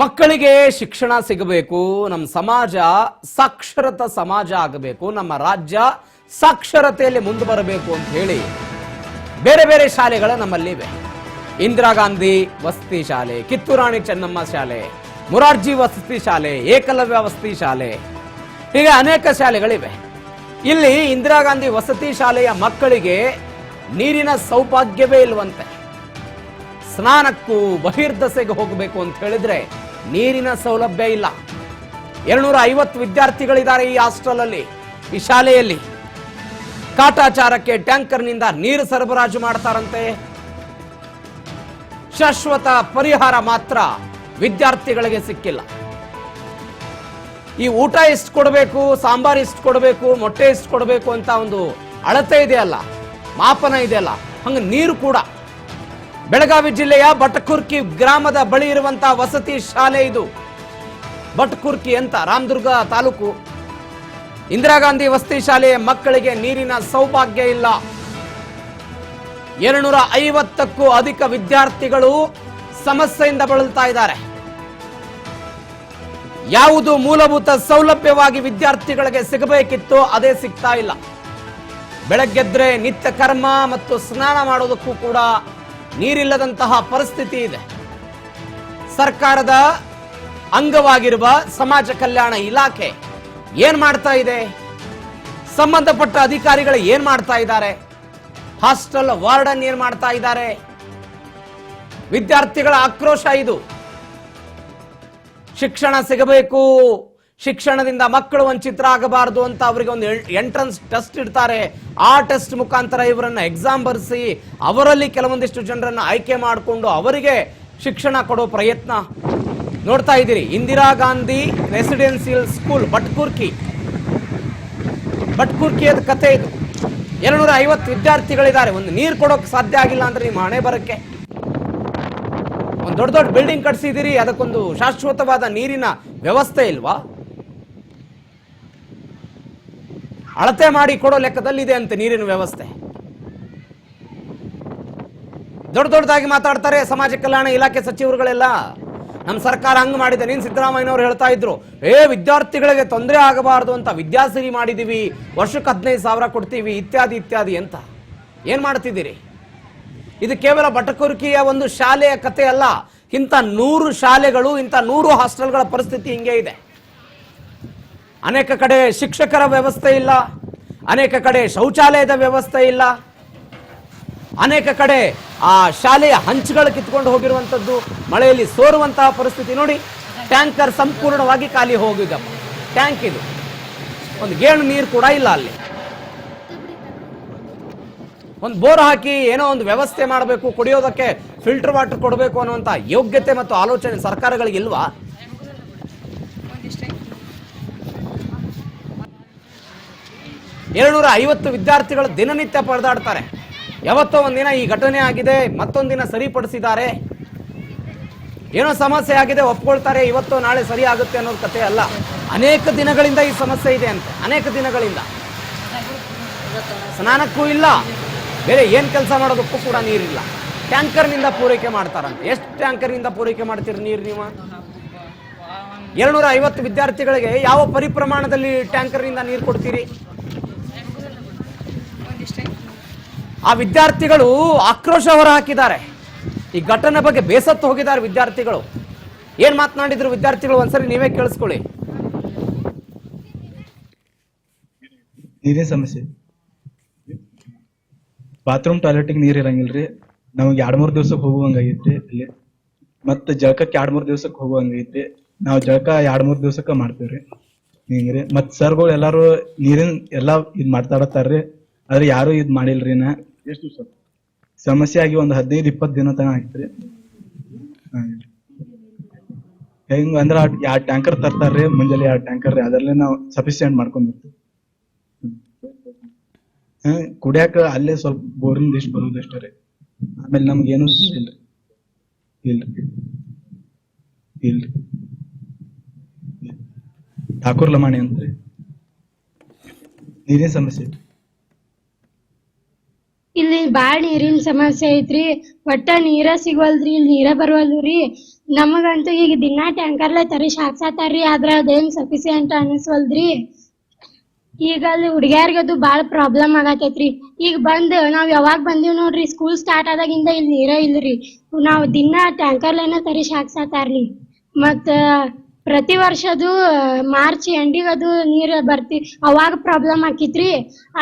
ಮಕ್ಕಳಿಗೆ ಶಿಕ್ಷಣ ಸಿಗಬೇಕು, ನಮ್ಮ ಸಮಾಜ ಸಾಕ್ಷರತಾ ಸಮಾಜ ಆಗಬೇಕು, ನಮ್ಮ ರಾಜ್ಯ ಸಾಕ್ಷರತೆಯಲ್ಲಿ ಮುಂದೆ ಬರಬೇಕು ಅಂತ ಹೇಳಿ ಬೇರೆ ಬೇರೆ ಶಾಲೆಗಳು ನಮ್ಮಲ್ಲಿವೆ. ಇಂದಿರಾ ಗಾಂಧಿ ವಸತಿ ಶಾಲೆ, ಕಿತ್ತೂರಾಣಿ ಚೆನ್ನಮ್ಮ ಶಾಲೆ, ಮುರಾರ್ಜಿ ವಸತಿ ಶಾಲೆ, ಏಕಲವ್ಯ ವಸತಿ ಶಾಲೆ, ಹೀಗೆ ಅನೇಕ ಶಾಲೆಗಳಿವೆ. ಇಲ್ಲಿ ಇಂದಿರಾ ಗಾಂಧಿ ವಸತಿ ಶಾಲೆಯ ಮಕ್ಕಳಿಗೆ ನೀರಿನ ಸೌಭಾಗ್ಯವೇ ಇಲ್ವಂತೆ. ಸ್ನಾನಕ್ಕೂ ಬಹಿರ್ದಸೆಗೆ ಹೋಗಬೇಕು ಅಂತ ಹೇಳಿದ್ರೆ ನೀರಿನ ಸೌಲಭ್ಯ ಇಲ್ಲ. 250 ವಿದ್ಯಾರ್ಥಿಗಳಿದ್ದಾರೆ ಈ ಹಾಸ್ಟೆಲ್ ಅಲ್ಲಿ, ಈ ಶಾಲೆಯಲ್ಲಿ. ಕಾಟಾಚಾರಕ್ಕೆ ಟ್ಯಾಂಕರ್ನಿಂದ ನೀರು ಸರಬರಾಜು ಮಾಡ್ತಾರಂತೆ. ಶಾಶ್ವತ ಪರಿಹಾರ ಮಾತ್ರ ವಿದ್ಯಾರ್ಥಿಗಳಿಗೆ ಸಿಕ್ಕಿಲ್ಲ. ಈ ಊಟ ಎಷ್ಟು ಕೊಡಬೇಕು, ಸಾಂಬಾರ್ ಎಷ್ಟು ಕೊಡಬೇಕು, ಮೊಟ್ಟೆ ಎಷ್ಟು ಕೊಡಬೇಕು ಅಂತ ಒಂದು ಅಳತೆ ಇದೆಯಲ್ಲ, ಮಾಪನ ಇದೆಯಲ್ಲ, ಹಂಗ ನೀರು ಕೂಡ. ಬೆಳಗಾವಿ ಜಿಲ್ಲೆಯ ಬಟಕುರ್ಕಿ ಗ್ರಾಮದ ಬಳಿ ಇರುವಂತಹ ವಸತಿ ಶಾಲೆ ಇದು. ಬಟಕುರ್ಕಿ ಅಂತ ರಾಮದುರ್ಗ ತಾಲೂಕು. ಇಂದಿರಾ ಗಾಂಧಿ ವಸತಿ ಶಾಲೆಯ ಮಕ್ಕಳಿಗೆ ನೀರಿನ ಸೌಭಾಗ್ಯ ಇಲ್ಲ. 250ಕ್ಕೂ ಅಧಿಕ ವಿದ್ಯಾರ್ಥಿಗಳು ಸಮಸ್ಯೆಯಿಂದ ಬಳಲ್ತಾ ಇದ್ದಾರೆ. ಯಾವುದು ಮೂಲಭೂತ ಸೌಲಭ್ಯವಾಗಿ ವಿದ್ಯಾರ್ಥಿಗಳಿಗೆ ಸಿಗಬೇಕಿತ್ತು ಅದೇ ಸಿಗ್ತಾ ಇಲ್ಲ. ಬೆಳಗ್ಗೆದ್ರೆ ನಿತ್ಯ ಕರ್ಮ ಮತ್ತು ಸ್ನಾನ ಮಾಡೋದಕ್ಕೂ ಕೂಡ ನೀರಿಲ್ಲದಂತಹ ಪರಿಸ್ಥಿತಿ ಇದೆ. ಸರ್ಕಾರದ ಅಂಗವಾಗಿರುವ ಸಮಾಜ ಕಲ್ಯಾಣ ಇಲಾಖೆ ಏನ್ ಮಾಡ್ತಾ ಇದೆ? ಸಂಬಂಧಪಟ್ಟ ಅಧಿಕಾರಿಗಳು ಏನ್ ಮಾಡ್ತಾ ಇದ್ದಾರೆ? ಹಾಸ್ಟೆಲ್ ವಾರ್ಡನ್ ಏನ್ ಮಾಡ್ತಾ ಇದ್ದಾರೆ? ವಿದ್ಯಾರ್ಥಿಗಳ ಆಕ್ರೋಶ ಇದು. ಶಿಕ್ಷಣ ಸಿಗಬೇಕು, ಶಿಕ್ಷಣದಿಂದ ಮಕ್ಕಳು ವಂಚಿತರಾಗಬಾರದು ಅಂತ ಅವರಿಗೆ ಒಂದು ಎಂಟ್ರನ್ಸ್ ಟೆಸ್ಟ್ ಇಡ್ತಾರೆ. ಆ ಟೆಸ್ಟ್ ಮುಖಾಂತರ ಇವರನ್ನ ಎಕ್ಸಾಮ್ ಬರೆಸಿ ಅವರಲ್ಲಿ ಕೆಲವೊಂದಿಷ್ಟು ಜನರನ್ನ ಆಯ್ಕೆ ಮಾಡಿಕೊಂಡು ಅವರಿಗೆ ಶಿಕ್ಷಣ ಕೊಡೋ ಪ್ರಯತ್ನ ನೋಡ್ತಾ ಇದ್ದೀರಿ. ಇಂದಿರಾ ಗಾಂಧಿ ರೆಸಿಡೆನ್ಸಿಯಲ್ ಸ್ಕೂಲ್ ಬಟ್ಕುರ್ಕಿಯದ ಕಥೆ ಇದು. 250 ವಿದ್ಯಾರ್ಥಿಗಳಿದ್ದಾರೆ. ಒಂದು ನೀರು ಕೊಡೋಕೆ ಸಾಧ್ಯ ಆಗಿಲ್ಲ ಅಂದ್ರೆ ನಿಮ್ಮ ಹಣೆ ಬರಕ್ಕೆ. ಒಂದು ದೊಡ್ಡ ದೊಡ್ಡ ಬಿಲ್ಡಿಂಗ್ ಕಟ್ಸಿದಿರಿ, ಅದಕ್ಕೊಂದು ಶಾಶ್ವತವಾದ ನೀರಿನ ವ್ಯವಸ್ಥೆ ಇಲ್ವಾ? ಅಳತೆ ಮಾಡಿ ಕೊಡೋ ಲೆಕ್ಕದಲ್ಲಿದೆ ಅಂತೆ ನೀರಿನ ವ್ಯವಸ್ಥೆ. ದೊಡ್ಡ ದೊಡ್ಡದಾಗಿ ಮಾತಾಡ್ತಾರೆ ಸಮಾಜ ಕಲ್ಯಾಣ ಇಲಾಖೆ ಸಚಿವರುಗಳೆಲ್ಲ. ನಮ್ಮ ಸರ್ಕಾರ ಹಂಗ್ ಮಾಡಿದೆ. ನೀನ್ ಸಿದ್ದರಾಮಯ್ಯನವರು ಹೇಳ್ತಾ ಇದ್ರು, ವಿದ್ಯಾರ್ಥಿಗಳಿಗೆ ತೊಂದರೆ ಆಗಬಾರದು ಅಂತ ವಿದ್ಯಾಸಿರಿ ಮಾಡಿದೀವಿ, ವರ್ಷಕ್ಕೆ 15,000 ಕೊಡ್ತೀವಿ, ಇತ್ಯಾದಿ ಇತ್ಯಾದಿ ಅಂತ. ಏನ್ ಮಾಡ್ತಿದ್ದೀರಿ? ಇದು ಕೇವಲ ಬಟಕುರ್ಕಿಯ ಒಂದು ಶಾಲೆಯ ಕಥೆ ಅಲ್ಲ. ಇಂಥ 100 ಶಾಲೆಗಳು, ಇಂಥ 100 ಹಾಸ್ಟೆಲ್ಗಳ ಪರಿಸ್ಥಿತಿ ಹಿಂಗೆ ಇದೆ. ಅನೇಕ ಕಡೆ ಶಿಕ್ಷಕರ ವ್ಯವಸ್ಥೆ ಇಲ್ಲ, ಅನೇಕ ಕಡೆ ಶೌಚಾಲಯದ ವ್ಯವಸ್ಥೆ ಇಲ್ಲ, ಅನೇಕ ಕಡೆ ಆ ಶಾಲೆಯ ಹಂಚುಗಳು ಕಿತ್ಕೊಂಡು ಹೋಗಿರುವಂಥದ್ದು, ಮಳೆಯಲ್ಲಿ ಸೋರುವಂತಹ ಪರಿಸ್ಥಿತಿ. ನೋಡಿ, ಟ್ಯಾಂಕರ್ ಸಂಪೂರ್ಣವಾಗಿ ಖಾಲಿ ಹೋಗಿದೆ. ಟ್ಯಾಂಕ್ ಇದು, ಒಂದು ಗೇಣು ನೀರು ಕೂಡ ಇಲ್ಲ ಅಲ್ಲಿ. ಒಂದು ಬೋರ್ ಹಾಕಿ ಏನೋ ಒಂದು ವ್ಯವಸ್ಥೆ ಮಾಡಬೇಕು, ಕುಡಿಯೋದಕ್ಕೆ ಫಿಲ್ಟರ್ ವಾಟರ್ ಕೊಡಬೇಕು ಅನ್ನುವಂಥ ಯೋಗ್ಯತೆ ಮತ್ತು ಆಲೋಚನೆ ಸರ್ಕಾರಗಳಿಗೆ ಇಲ್ವಾ? ಏಳ್ನೂರ 250 ವಿದ್ಯಾರ್ಥಿಗಳು ದಿನನಿತ್ಯ ಪರದಾಡ್ತಾರೆ. ಯಾವತ್ತೋ ಒಂದಿನ ಈ ಘಟನೆ ಆಗಿದೆ, ಮತ್ತೊಂದಿನ ಸರಿಪಡಿಸಿದ್ದಾರೆ. ಏನೋ ಸಮಸ್ಯೆ ಆಗಿದೆ ಒಪ್ಕೊಳ್ತಾರೆ, ಇವತ್ತೋ ನಾಳೆ ಸರಿ ಆಗುತ್ತೆ ಅನ್ನೋದು ಕಥೆ ಅಲ್ಲ. ಅನೇಕ ದಿನಗಳಿಂದ ಈ ಸಮಸ್ಯೆ ಇದೆ ಅಂತೆ. ಅನೇಕ ದಿನಗಳಿಂದ ಸ್ನಾನಕ್ಕೂ ಇಲ್ಲ, ಬೇರೆ ಏನ್ ಕೆಲಸ ಮಾಡೋದಕ್ಕೂ ಕೂಡ ನೀರಿಲ್ಲ. ಟ್ಯಾಂಕರ್ನಿಂದ ಪೂರೈಕೆ ಮಾಡ್ತಾರಂತೆ. ಎಷ್ಟು ಟ್ಯಾಂಕರ್ನಿಂದ ಪೂರೈಕೆ ಮಾಡ್ತೀರಿ ನೀರು ನೀವು? 250 ವಿದ್ಯಾರ್ಥಿಗಳಿಗೆ ಯಾವ ಪರಿಪ್ರಮಾಣದಲ್ಲಿ ಟ್ಯಾಂಕರ್ನಿಂದ ನೀರು ಕೊಡ್ತೀರಿ? ಆ ವಿದ್ಯಾರ್ಥಿಗಳು ಆಕ್ರೋಶ ಹೊರ ಹಾಕಿದ್ದಾರೆ. ಈ ಘಟನೆ ಬಗ್ಗೆ ಬೇಸತ್ತು ಹೋಗಿದ್ದಾರೆ ವಿದ್ಯಾರ್ಥಿಗಳು. ಏನ್ ಮಾತನಾಡಿದ್ರು ವಿದ್ಯಾರ್ಥಿಗಳು ಒಂದ್ಸರಿ ನೀವೇ ಕೇಳಿಸ್ಕೊಳ್ಳಿ. ನೀರಿನ ಸಮಸ್ಯೆ, ಬಾತ್ರೂಮ್ ಟಾಯ್ಲೆಟ್ಗೆ ನೀರ್ ಇರಂಗಿಲ್ರಿ. ನಮಗೆ 2-3 ದಿವ್ಸಕ್ಕೆ ಹೋಗುವಂಗೈತ್ರಿ. ಅಲ್ಲಿ ಮತ್ತೆ ಜಳಕಕ್ಕೆ 2-3 ದಿವ್ಸಕ್ಕೆ ಹೋಗುವಂಗೈತಿ. ನಾವು ಜಳಕ 2-3 ದಿವ್ಸಕ್ಕೆ ಮಾಡ್ತೇವ್ರಿ. ಹಿಂಗ್ರಿ ಮತ್ ಸರ್ಗಳು ಎಲ್ಲಾರು ನೀರಿನ ಎಲ್ಲಾ ಇದ್ ಮಾತಾಡತ್ತಾರ್ರಿ, ಆದ್ರೆ ಯಾರು ಇದ್ ಮಾಡಿಲ್ರಿ. ಎಷ್ಟು ಸಮಸ್ಯೆ ಆಗಿ ಒಂದು 15-20 ದಿನ ತನ ಆಯ್ತ್ರಿ. ಹೆಂಗ ಅಂದ್ರ 2 ಟ್ಯಾಂಕರ್ ತರ್ತಾರ್ರಿ, ಮುಂಜಾನೆ 2 ಟ್ಯಾಂಕರ್ ರೀ. ಅದರಲ್ಲೇ ನಾವು ಸಫಿಶಿಯಂಟ್ ಮಾಡ್ಕೊಂಡಿರ್ತೀವಿ. ಕುಡಿಯಾಕ ಅಲ್ಲೇ ಸ್ವಲ್ಪ ಬೋರಿನ ಇಷ್ಟು ಬರೋದಷ್ಟೇ ರೀ. ಆಮೇಲೆ ನಮ್ಗೆ ಏನು ಇಲ್ರಿ ಠಾಕೂರ್ ಲಮಾಣಿ ಅಂತ್ರಿ. ನೀರಿನ ಸಮಸ್ಯೆ ಇಲ್ಲಿ ಬಾಳ ನೀರಿನ ಸಮಸ್ಯೆ ಐತ್ರಿ. ಒಟ್ಟ ನೀರ ಸಿಗೋಲ್ರಿ, ಇಲ್ಲಿ ನೀರ ಬರುವಲ್ರಿ. ನಮಗಂತೂ ಈಗ ದಿನಾ ಟ್ಯಾಂಕರ್ಲೆ ತರಿಸಿ ಹಾಕ್ಸಾತಾರ್ರಿ, ಆದ್ರ ಅದೇನ್ ಸಫಿಸಿಯೆಂಟ್ ಅನಿಸ್ವಲ್ದ್ರಿ. ಈಗ ಅಲ್ಲಿ ಹುಡುಗ್ಯಾರ್ಗದು ಬಾಳ ಪ್ರಾಬ್ಲಮ್ ಆಗತೈತ್ರಿ. ಈಗ ಬಂದ್ ನಾವ್ ಯಾವಾಗ ಬಂದಿವ್ ನೋಡ್ರಿ, ಸ್ಕೂಲ್ ಸ್ಟಾರ್ಟ್ ಆದಾಗಿಂದ ಇಲ್ಲಿ ನೀರ ಇಲ್ರಿ. ನಾವ್ ದಿನಾ ಟ್ಯಾಂಕರ್ಲೆನ ತರಿಸಿ ಹಾಕ್ಸಾತಾರ್ರಿ. ಮತ್ತ ಪ್ರತಿ ವರ್ಷದು ಮಾರ್ಚ್ ಎಂಡಿಗದು ನೀರ್ ಅವಾಗ ಪ್ರಾಬ್ಲಮ್ ಆಕಿತ್ರಿ.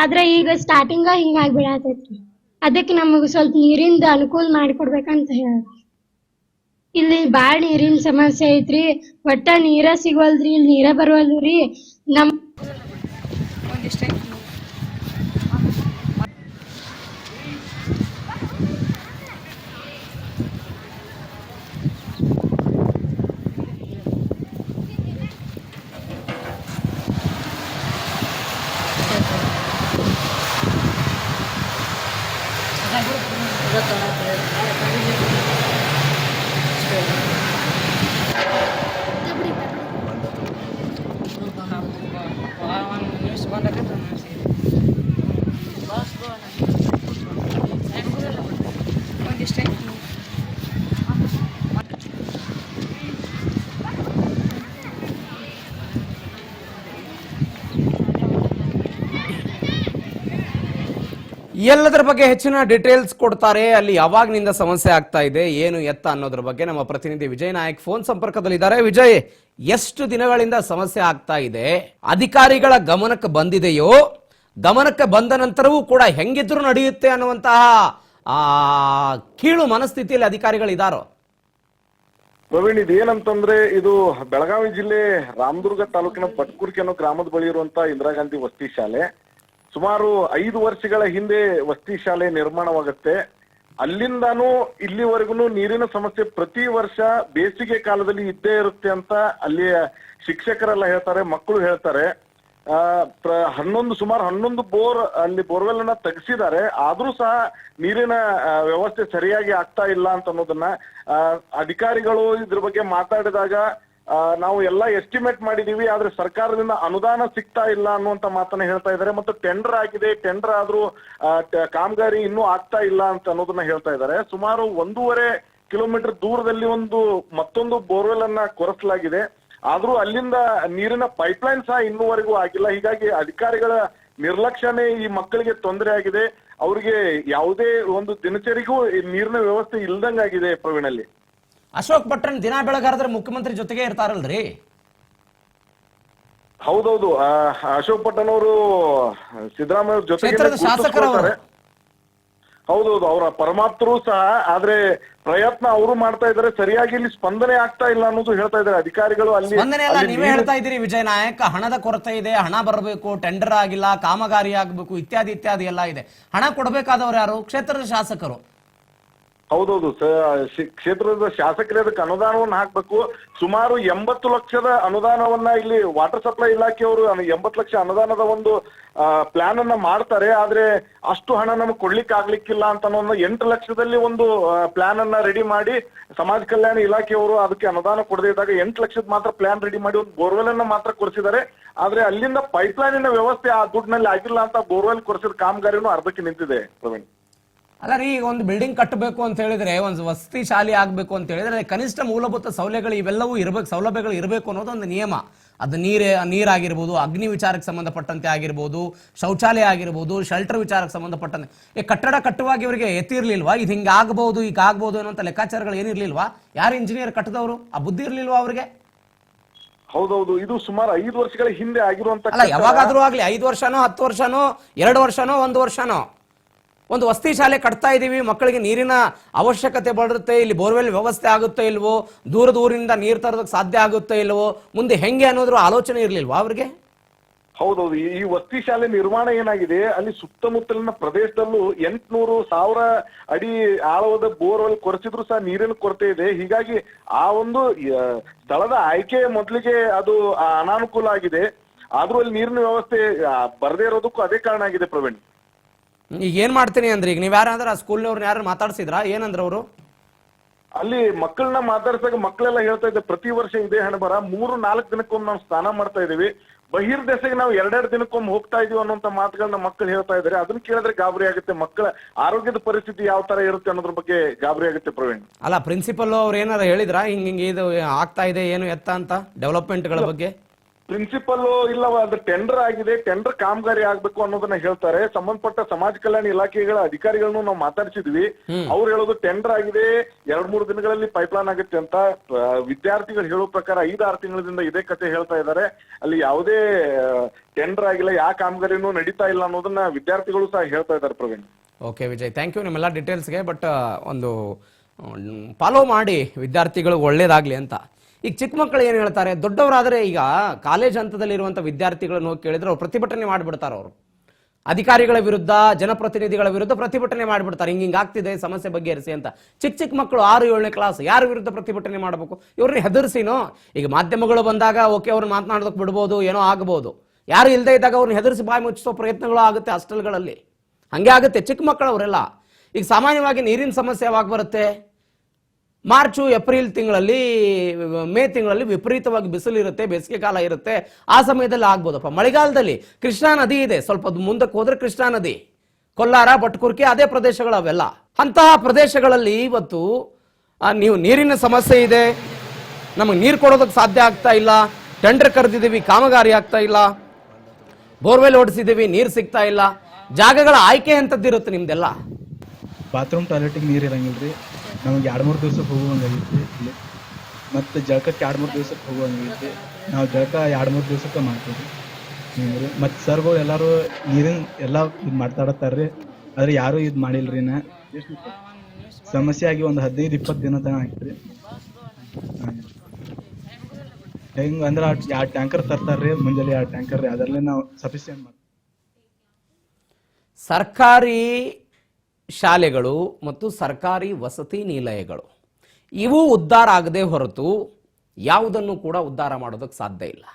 ಆದ್ರೆ ಈಗ ಸ್ಟಾರ್ಟಿಂಗ ಹಿಂಗಾಗಿ ಬಿಡತೈತ್ರಿ. ಅದಕ್ಕೆ ನಮಗ್ ಸ್ವಲ್ಪ ನೀರಿಂದ ಅನುಕೂಲ ಮಾಡಿಕೊಡ್ಬೇಕಂತ ಹೇಳ. ಇಲ್ಲಿ ಬಾಳ ನೀರಿನ ಸಮಸ್ಯೆ ಐತ್ರಿ. ಒಟ್ಟ ನೀರ ಸಿಗೋಲ್ದ್ರಿ, ಇಲ್ಲಿ ನೀರ ಬರುವಲ್ರಿ. ನಮ್ ಎಲ್ಲದರ ಬಗ್ಗೆ ಹೆಚ್ಚಿನ ಡೀಟೇಲ್ಸ್ ಕೊಡ್ತಾರೆ. ಅಲ್ಲಿ ಯಾವಾಗ್ನಿಂದ ಸಮಸ್ಯೆ ಆಗ್ತಾ ಇದೆ, ಏನು ಎತ್ತ ಅನ್ನೋದ್ರ ಬಗ್ಗೆ ನಮ್ಮ ಪ್ರತಿನಿಧಿ ವಿಜಯ್ ನಾಯಕ್ ಫೋನ್ ಸಂಪರ್ಕದಲ್ಲಿದ್ದಾರೆ. ವಿಜಯ್, ಎಷ್ಟು ದಿನಗಳಿಂದ ಸಮಸ್ಯೆ ಆಗ್ತಾ ಇದೆ? ಅಧಿಕಾರಿಗಳ ಗಮನಕ್ಕೆ ಬಂದಿದೆಯೋ? ಗಮನಕ್ಕೆ ಬಂದ ನಂತರವೂ ಕೂಡ ಹೆಂಗಿದ್ರು ನಡೆಯುತ್ತೆ ಅನ್ನುವಂತಹ ಕೀಳು ಮನಸ್ಥಿತಿಯಲ್ಲಿ ಅಧಿಕಾರಿಗಳಿದಾರೋ? ಪ್ರವೀಣ್, ಇದೇನಂತಂದ್ರೆ ಇದು ಬೆಳಗಾವಿ ಜಿಲ್ಲೆ ರಾಮದುರ್ಗ ತಾಲೂಕಿನ ಪಟ್ಕುರ್ಕಿ ಅನ್ನೋ ಗ್ರಾಮದ ಬಳಿ ಇರುವಂತಹ ಇಂದಿರಾ ಗಾಂಧಿ ವಸತಿ ಶಾಲೆ. ಸುಮಾರು 5 ವರ್ಷಗಳ ಹಿಂದೆ ವಸತಿ ಶಾಲೆ ನಿರ್ಮಾಣವಾಗುತ್ತೆ. ಅಲ್ಲಿಂದಾನು ಇಲ್ಲಿವರೆಗೂ ನೀರಿನ ಸಮಸ್ಯೆ ಪ್ರತಿ ವರ್ಷ ಬೇಸಿಗೆ ಕಾಲದಲ್ಲಿ ಇದ್ದೇ ಇರುತ್ತೆ ಅಂತ ಅಲ್ಲಿಯ ಶಿಕ್ಷಕರೆಲ್ಲ ಹೇಳ್ತಾರೆ, ಮಕ್ಕಳು ಹೇಳ್ತಾರೆ. ಸುಮಾರು 11 ಬೋರ್ ಅಲ್ಲಿ ಬೋರ್ವೆಲ್ ಅನ್ನ ತೆಗೆಸಿದ್ದಾರೆ. ಆದ್ರೂ ಸಹ ನೀರಿನ ವ್ಯವಸ್ಥೆ ಸರಿಯಾಗಿ ಆಗ್ತಾ ಇಲ್ಲ ಅಂತ ಅನ್ನೋದನ್ನ ಅಧಿಕಾರಿಗಳು ಇದ್ರ ಬಗ್ಗೆ ಮಾತಾಡಿದಾಗ ನಾವು ಎಲ್ಲ ಎಸ್ಟಿಮೇಟ್ ಮಾಡಿದೀವಿ, ಆದ್ರೆ ಸರ್ಕಾರದಿಂದ ಅನುದಾನ ಸಿಗ್ತಾ ಇಲ್ಲ ಅನ್ನುವಂತ ಮಾತನ್ನ ಹೇಳ್ತಾ ಇದ್ದಾರೆ. ಮತ್ತು ಟೆಂಡರ್ ಆಗಿದೆ, ಟೆಂಡರ್ ಆದ್ರೂ ಕಾಮಗಾರಿ ಇನ್ನೂ ಆಗ್ತಾ ಇಲ್ಲ ಅಂತ ಅನ್ನೋದನ್ನ ಹೇಳ್ತಾ ಇದ್ದಾರೆ. ಸುಮಾರು 1.5 ಕಿಲೋಮೀಟರ್ ದೂರದಲ್ಲಿ ಮತ್ತೊಂದು ಬೋರ್ವೆಲ್ ಅನ್ನ ಕೊರೆಸಲಾಗಿದೆ. ಆದ್ರೂ ಅಲ್ಲಿಂದ ನೀರಿನ ಪೈಪ್ಲೈನ್ ಸಹ ಇನ್ನೂವರೆಗೂ ಆಗಿಲ್ಲ. ಹೀಗಾಗಿ ಅಧಿಕಾರಿಗಳ ನಿರ್ಲಕ್ಷ್ಯನೇ ಈ ಮಕ್ಕಳಿಗೆ ತೊಂದರೆ ಆಗಿದೆ. ಅವರಿಗೆ ಯಾವುದೇ ಒಂದು ದಿನಚರಿಗೂ ನೀರಿನ ವ್ಯವಸ್ಥೆ ಇಲ್ದಂಗಾಗಿದೆ ಪ್ರವೀಣಲ್ಲಿ. ಅಶೋಕ್ ಭಟ್ರನ್ ದಿನ ಬೆಳಗಾದ್ರೆ ಮುಖ್ಯಮಂತ್ರಿ ಜೊತೆಗೆ ಇರ್ತಾರಲ್ರಿ? ಹೌದೌದು, ಅಶೋಕ್ ಭಟ್ಟನ್ ಅವರು ಸಿದ್ದರಾಮಯ್ಯ ಅವ್ರ ಜೊತೆಗೆ ಹೌದೌದು, ಅವರ ಪರಮಾಪ್ತರು ಸಹ. ಆದ್ರೆ ಪ್ರಯತ್ನ ಅವರು ಮಾಡ್ತಾ ಇದ್ದಾರೆ, ಸರಿಯಾಗಿ ಇಲ್ಲಿ ಸ್ಪಂದನೆ ಆಗ್ತಾ ಇಲ್ಲ ಅನ್ನೋದು ಹೇಳ್ತಾ ಇದ್ದಾರೆ ಅಧಿಕಾರಿಗಳು. ಅಲ್ಲಿ ಸ್ಪಂದನೆ ಎಲ್ಲ ನೀವೇ ಹೇಳ್ತಾ ಇದ್ದೀರಿ ವಿಜಯ್ ನಾಯಕ್. ಹಣದ ಕೊರತೆ ಇದೆ, ಹಣ ಬರಬೇಕು, ಟೆಂಡರ್ ಆಗಿಲ್ಲ, ಕಾಮಗಾರಿ ಆಗ್ಬೇಕು, ಇತ್ಯಾದಿ ಇತ್ಯಾದಿ ಎಲ್ಲ ಇದೆ. ಹಣ ಕೊಡಬೇಕಾದವರು ಯಾರು? ಕ್ಷೇತ್ರದ ಶಾಸಕರು. ಹೌದೌದು, ಕ್ಷೇತ್ರದ ಶಾಸಕರೇ ಅದಕ್ಕೆ ಅನುದಾನವನ್ನು ಹಾಕ್ಬೇಕು. ಸುಮಾರು 80 ಲಕ್ಷದ ಅನುದಾನವನ್ನ ಇಲ್ಲಿ ವಾಟರ್ ಸಪ್ಲೈ ಇಲಾಖೆಯವರು 80 ಲಕ್ಷ ಅನುದಾನದ ಒಂದು ಪ್ಲಾನ್ ಅನ್ನ ಮಾಡ್ತಾರೆ. ಆದ್ರೆ ಅಷ್ಟು ಹಣ ನಮ್ಗೆ ಕೊಡ್ಲಿಕ್ಕೆ ಆಗ್ಲಿಕ್ಕಿಲ್ಲ ಅಂತ 8 ಲಕ್ಷದಲ್ಲಿ ಒಂದು ಪ್ಲಾನ್ ಅನ್ನ ರೆಡಿ ಮಾಡಿ ಸಮಾಜ ಕಲ್ಯಾಣ ಇಲಾಖೆಯವರು ಅದಕ್ಕೆ ಅನುದಾನ ಕೊಡದೇ ಇದ್ದಾಗ 8 ಲಕ್ಷದ ಮಾತ್ರ ಪ್ಲಾನ್ ರೆಡಿ ಮಾಡಿ ಒಂದು ಬೋರ್ವೆಲ್ ಅನ್ನ ಮಾತ್ರ ಕೊರೆಸಿದ್ದಾರೆ. ಆದ್ರೆ ಅಲ್ಲಿಂದ ಪೈಪ್ಲೈನಿನ ವ್ಯವಸ್ಥೆ ಆ ದುಡ್ಡಿನಲ್ಲಿ ಆಗಿಲ್ಲ ಅಂತ ಬೋರ್ವೆಲ್ ಕೊರೆಸಿದ ಕಾಮಗಾರಿನೂ ಅರ್ಧಕ್ಕೆ ನಿಂತಿದೆ ಪ್ರವೀಣ್. ಅಲ್ಲ ರೀ, ಈಗ ಒಂದು ಬಿಲ್ಡಿಂಗ್ ಕಟ್ಟಬೇಕು ಅಂತ ಹೇಳಿದ್ರೆ, ಒಂದು ವಸತಿ ಶಾಲೆ ಆಗ್ಬೇಕು ಅಂತ ಹೇಳಿದ್ರೆ ಕನಿಷ್ಠ ಮೂಲಭೂತ ಸೌಲಭ್ಯಗಳು ಇವೆಲ್ಲವೂ ಇರಬೇಕು, ಸೌಲಭ್ಯಗಳು ಇರಬೇಕು ಅನ್ನೋದು ಒಂದು ನಿಯಮ. ಅದು ನೀರಾಗಿರ್ಬೋದು, ಅಗ್ನಿ ವಿಚಾರಕ್ಕೆ ಸಂಬಂಧಪಟ್ಟಂತೆ ಆಗಿರ್ಬೋದು, ಶೌಚಾಲಯ ಆಗಿರ್ಬೋದು, ಶೆಲ್ಟರ್ ವಿಚಾರಕ್ಕೆ ಸಂಬಂಧಪಟ್ಟಂತೆ. ಕಟ್ಟಡ ಕಟ್ಟುವಾಗ ಇವರಿಗೆ ಎತ್ತಿರ್ಲಿಲ್ವಾ? ಇದು ಹಿಂಗೆ ಆಗಬಹುದು, ಈಗ ಆಗ್ಬಹುದು ಅನ್ನೋಂಥ ಲೆಕ್ಕಾಚಾರಗಳು ಏನಿರ್ಲಿಲ್ವಾ? ಯಾರು ಇಂಜಿನಿಯರ್ ಕಟ್ಟದವರು? ಆ ಬುದ್ಧಿ ಇರ್ಲಿಲ್ವಾ ಅವ್ರಿಗೆ? ಹೌದೌದು, ಇದು ಸುಮಾರು 5 ವರ್ಷಗಳ ಹಿಂದೆ ಆಗಿರುವಂತ. ಅಲ್ಲ, ಯಾವಾಗಾದ್ರೂ ಆಗ್ಲಿ 5 ವರ್ಷನೋ 10 ವರ್ಷನೋ 2 ವರ್ಷನೋ 1 ವರ್ಷನೋ ಒಂದು ವಸತಿ ಶಾಲೆ ಕಟ್ತಾ ಇದೀವಿ, ಮಕ್ಕಳಿಗೆ ನೀರಿನ ಅವಶ್ಯಕತೆ ಬರುತ್ತೆ, ಇಲ್ಲಿ ಬೋರ್ವೆಲ್ ವ್ಯವಸ್ಥೆ ಆಗುತ್ತೋ ಇಲ್ವೋ, ದೂರದ ಊರಿನಿಂದ ನೀರು ತರೋದಕ್ಕೆ ಸಾಧ್ಯ ಆಗುತ್ತೋ ಇಲ್ವೋ, ಮುಂದೆ ಹೆಂಗೆ ಅನ್ನೋದ್ರ ಆಲೋಚನೆ ಇರ್ಲಿಲ್ವಾ ಅವ್ರಿಗೆ? ಹೌದೌದು, ಈ ವಸತಿ ಶಾಲೆ ನಿರ್ಮಾಣ ಏನಾಗಿದೆ, ಅಲ್ಲಿ ಸುತ್ತಮುತ್ತಲಿನ ಪ್ರದೇಶದಲ್ಲೂ 800,000 ಅಡಿ ಆಳವಾದ ಬೋರ್ವೆಲ್ ಕೊರೆಸಿದ್ರು ಸಹ ನೀರಿನ ಕೊರತೆ ಇದೆ. ಹೀಗಾಗಿ ಆ ಒಂದು ಸ್ಥಳದ ಆಯ್ಕೆ ಮೊದಲಿಗೆ ಅದು ಅನಾನುಕೂಲ ಆಗಿದೆ. ಆದ್ರೂ ಅಲ್ಲಿ ನೀರಿನ ವ್ಯವಸ್ಥೆ ಬರದೇ ಇರೋದಕ್ಕೂ ಅದೇ ಕಾರಣ ಆಗಿದೆ ಪ್ರವೀಣ್. ಈಗ ಏನ್ ಮಾಡ್ತೀನಿ ಅಂದ್ರೆ, ಈಗ ನೀವ್ ಯಾರಂದ್ರೆ ಆ ಸ್ಕೂಲ್ನವ್ರನ್ನ ಯಾರು ಮಾತಾಡ್ಸಿದ್ರಾ? ಏನಂದ್ರ ಅವರು? ಅಲ್ಲಿ ಮಕ್ಕಳನ್ನ ಮಾತಾಡ್ಸಾಗ ಮಕ್ಕಳೆಲ್ಲ ಹೇಳ್ತಾ ಇದ್ದೆ, ಪ್ರತಿ ವರ್ಷ ಇದೇ ಹಣೆ ಬರ, 3-4 ದಿನಕ್ಕೊಮ್ಮೆ ನಾವು ಸ್ನಾನ ಮಾಡ್ತಾ ಇದೀವಿ, ಬಹಿರ್ದೆಸೆಗೆ ನಾವು ಎರಡೆರಡು ದಿನಕ್ಕೊಮ್ಮೆ ಹೋಗ್ತಾ ಇದೀವಿ ಅನ್ನೋಂತ ಮಾತುಗಳನ್ನ ಮಕ್ಕಳು ಹೇಳ್ತಾ ಇದಾರೆ. ಅದನ್ನ ಕೇಳಿದ್ರೆ ಗಾಬರಿ ಆಗುತ್ತೆ. ಮಕ್ಕಳ ಆರೋಗ್ಯದ ಪರಿಸ್ಥಿತಿ ಯಾವ ತರ ಇರುತ್ತೆ ಅನ್ನೋದ್ರ ಬಗ್ಗೆ ಗಾಬರಿ ಆಗುತ್ತೆ ಪ್ರವೀಣ್. ಅಲ್ಲ, ಪ್ರಿನ್ಸಿಪಲ್ ಅವ್ರು ಏನಾರ ಹೇಳಿದ್ರ ಹಿಂಗೆ ಇದು ಆಗ್ತಾ ಇದೆ ಏನು ಎತ್ತ ಅಂತ ಡೆವಲಪ್ಮೆಂಟ್ಗಳ ಬಗ್ಗೆ? ಪ್ರಿನ್ಸಿಪಲ್ ಇಲ್ಲ, ಅದು ಟೆಂಡರ್ ಆಗಿದೆ, ಟೆಂಡರ್ ಕಾಮಗಾರಿ ಆಗ್ಬೇಕು ಅನ್ನೋದನ್ನ ಹೇಳ್ತಾರೆ. ಸಂಬಂಧಪಟ್ಟ ಸಮಾಜ ಕಲ್ಯಾಣ ಇಲಾಖೆಗಳ ಅಧಿಕಾರಿಗಳನ್ನು ನಾವು ಮಾತಾಡಿಸಿದ್ವಿ. ಅವ್ರು ಹೇಳೋದು ಟೆಂಡರ್ ಆಗಿದೆ, 2-3 ದಿನಗಳಲ್ಲಿ ಪೈಪ್ಲೈನ್ ಆಗುತ್ತೆ ಅಂತ. ವಿದ್ಯಾರ್ಥಿಗಳು ಹೇಳೋ ಪ್ರಕಾರ 5-6 ತಿಂಗಳಿಂದ ಇದೇ ಕತೆ ಹೇಳ್ತಾ ಇದ್ದಾರೆ. ಅಲ್ಲಿ ಯಾವುದೇ ಟೆಂಡರ್ ಆಗಿಲ್ಲ, ಯಾವ ಕಾಮಗಾರಿನೂ ನಡೀತಾ ಇಲ್ಲ ಅನ್ನೋದನ್ನ ವಿದ್ಯಾರ್ಥಿಗಳು ಸಹ ಹೇಳ್ತಾ ಇದ್ದಾರೆ Praveen. Okay Vijay, thank you ನಿಮ್ಮೆಲ್ಲ ಡೀಟೇಲ್ಸ್ಗೆ. ಬಟ್ ಒಂದು ಫಾಲೋ ಮಾಡಿ ವಿದ್ಯಾರ್ಥಿಗಳು ಒಳ್ಳೇದಾಗ್ಲಿ ಅಂತ. ಈಗ ಚಿಕ್ಕ ಮಕ್ಕಳು ಏನು ಹೇಳ್ತಾರೆ, ದೊಡ್ಡವರಾದರೆ ಈಗ ಕಾಲೇಜ್ ಹಂತದಲ್ಲಿರುವಂಥ ವಿದ್ಯಾರ್ಥಿಗಳನ್ನು ಹೋಗಿ ಕೇಳಿದ್ರೆ ಅವ್ರು ಪ್ರತಿಭಟನೆ ಮಾಡಿಬಿಡ್ತಾರೆ. ಅವರು ಅಧಿಕಾರಿಗಳ ವಿರುದ್ಧ, ಜನಪ್ರತಿನಿಧಿಗಳ ವಿರುದ್ಧ ಪ್ರತಿಭಟನೆ ಮಾಡಿಬಿಡ್ತಾರೆ. ಹಿಂಗೆ ಆಗ್ತಿದೆ, ಸಮಸ್ಯೆ ಬಗೆಹರಿಸಿ ಅಂತ. ಚಿಕ್ಕ ಮಕ್ಕಳು 6-7ನೇ ಕ್ಲಾಸ್ ಯಾರ ವಿರುದ್ಧ ಪ್ರತಿಭಟನೆ ಮಾಡಬೇಕು? ಇವ್ರನ್ನ ಹೆದರ್ಸಿನೋ. ಈಗ ಮಾಧ್ಯಮಗಳು ಬಂದಾಗ ಓಕೆ, ಅವ್ರನ್ನ ಮಾತನಾಡೋದಕ್ಕೆ ಬಿಡ್ಬೋದು, ಏನೋ ಆಗ್ಬೋದು. ಯಾರು ಇಲ್ಲದೆ ಇದ್ದಾಗ ಅವ್ರನ್ನ ಹೆದರಿಸಿ ಬಾಯಿ ಮುಚ್ಚಿಸೋ ಪ್ರಯತ್ನಗಳು ಆಗುತ್ತೆ ಹಾಸ್ಟೆಲ್ಗಳಲ್ಲಿ. ಹಂಗೆ ಆಗುತ್ತೆ. ಚಿಕ್ಕ ಮಕ್ಕಳು ಅವರೆಲ್ಲ. ಈಗ ಸಾಮಾನ್ಯವಾಗಿ ನೀರಿನ ಸಮಸ್ಯೆ ಯಾವಾಗ ಬರುತ್ತೆ? ಮಾರ್ಚು ಏಪ್ರಿಲ್ ತಿಂಗಳಲ್ಲಿ, ಮೇ ತಿಂಗಳಲ್ಲಿ ವಿಪರೀತವಾಗಿ ಬಿಸಿಲು ಇರುತ್ತೆ, ಬೇಸಿಗೆ ಕಾಲ ಇರುತ್ತೆ. ಆ ಸಮಯದಲ್ಲಿ ಆಗ್ಬೋದಪ್ಪ. ಮಳೆಗಾಲದಲ್ಲಿ ಕೃಷ್ಣಾ ನದಿ ಇದೆ, ಸ್ವಲ್ಪ ಮುಂದಕ್ಕೆ ಹೋದ್ರೆ ಕೃಷ್ಣಾ ನದಿ, ಕೊಲ್ಲಾರ, ಬಟ್ಕುರ್ಕಿ, ಅದೇ ಪ್ರದೇಶಗಳು ಅವೆಲ್ಲ. ಅಂತಹ ಪ್ರದೇಶಗಳಲ್ಲಿ ಇವತ್ತು ನೀವು ನೀರಿನ ಸಮಸ್ಯೆ ಇದೆ, ನಮಗೆ ನೀರು ಕೊಡೋದಕ್ಕೆ ಸಾಧ್ಯ ಆಗ್ತಾ ಇಲ್ಲ, ಟೆಂಡರ್ ಕರೆದಿದ್ದೀವಿ, ಕಾಮಗಾರಿ ಆಗ್ತಾ ಇಲ್ಲ, ಬೋರ್ವೆಲ್ ಓಡಿಸಿದ್ದೀವಿ, ನೀರು ಸಿಗ್ತಾ ಇಲ್ಲ. ಜಾಗಗಳ ಆಯ್ಕೆ ಅಂತದ್ದಿರುತ್ತೆ ನಿಮ್ದೆಲ್ಲ. ಬಾತ್ರೂಮ್ ಟಾಯ್ಲೆಟಿಗೆ ನೀರು ಇರಂಗಿಲ್ರಿ. ನಮಗೆ 2-3 ದಿವ್ಸಕ್ಕೆ ಹೋಗುವಂಗೈತಿ ಇಲ್ಲಿ. ಮತ್ತು ಜಳಕಕ್ಕೆ 2-3 ದಿವ್ಸಕ್ಕೆ ಹೋಗುವಂಗೈತಿ. ನಾವು ಜಳಕ 2-3 ದಿವ್ಸಕ್ಕೆ ಮಾಡ್ತೀವಿ ರೀ. ಮತ್ತು ಸರ್ಗಳು ಎಲ್ಲರೂ ನೀರಿನ ಎಲ್ಲ ಇದು ಮಾತಾಡತ್ತಾರ್ರಿ. ಆದ್ರೆ ಯಾರೂ ಇದು ಮಾಡಿಲ್ರಿ. ಸಮಸ್ಯೆ ಆಗಿ ಒಂದು 15-20 ದಿನ ತನಕ ಆಗ್ತದೆ. ಹೆಂಗೆ ಅಂದ್ರೆ 2 ಟ್ಯಾಂಕರ್ ತರ್ತಾರ್ರಿ, ಮುಂಜಾನೆ 2 ಟ್ಯಾಂಕರ್ ರೀ. ಅದರಲ್ಲೇ ನಾವು ಸಫಿಷಿಯೆಂಟ್ ಮಾಡ್ತೀವಿ. ಸರ್ಕಾರಿ ಶಾಲೆಗಳು ಮತ್ತು ಸರ್ಕಾರಿ ವಸತಿ ನಿಲಯಗಳು ಇವು ಉದ್ಧಾರ ಆಗದೆ ಹೊರತು ಯಾವುದನ್ನು ಕೂಡ ಉದ್ಧಾರ ಮಾಡೋದಕ್ಕೆ ಸಾಧ್ಯ ಇಲ್ಲ.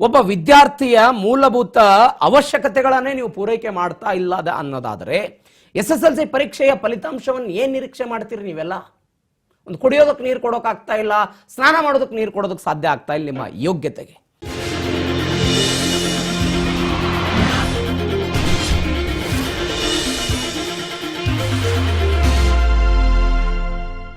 ಒಬ್ಬ ವಿದ್ಯಾರ್ಥಿಯ ಮೂಲಭೂತ ಅವಶ್ಯಕತೆಗಳನ್ನೇ ನೀವು ಪೂರೈಕೆ ಮಾಡ್ತಾ ಇಲ್ಲ ಅನ್ನೋದಾದರೆ SSLC ಪರೀಕ್ಷೆಯ ಫಲಿತಾಂಶವನ್ನು ಏನು ನಿರೀಕ್ಷೆ ಮಾಡ್ತೀರಿ ನೀವೆಲ್ಲ? ಒಂದು ಕುಡಿಯೋದಕ್ಕೆ ನೀರು ಕೊಡೋಕ್ಕಾಗ್ತಾ ಇಲ್ಲ, ಸ್ನಾನ ಮಾಡೋದಕ್ಕೆ ನೀರು ಕೊಡೋದಕ್ಕೆ ಸಾಧ್ಯ ಆಗ್ತಾ ಇಲ್ಲ ನಿಮ್ಮ ಯೋಗ್ಯತೆಗೆ.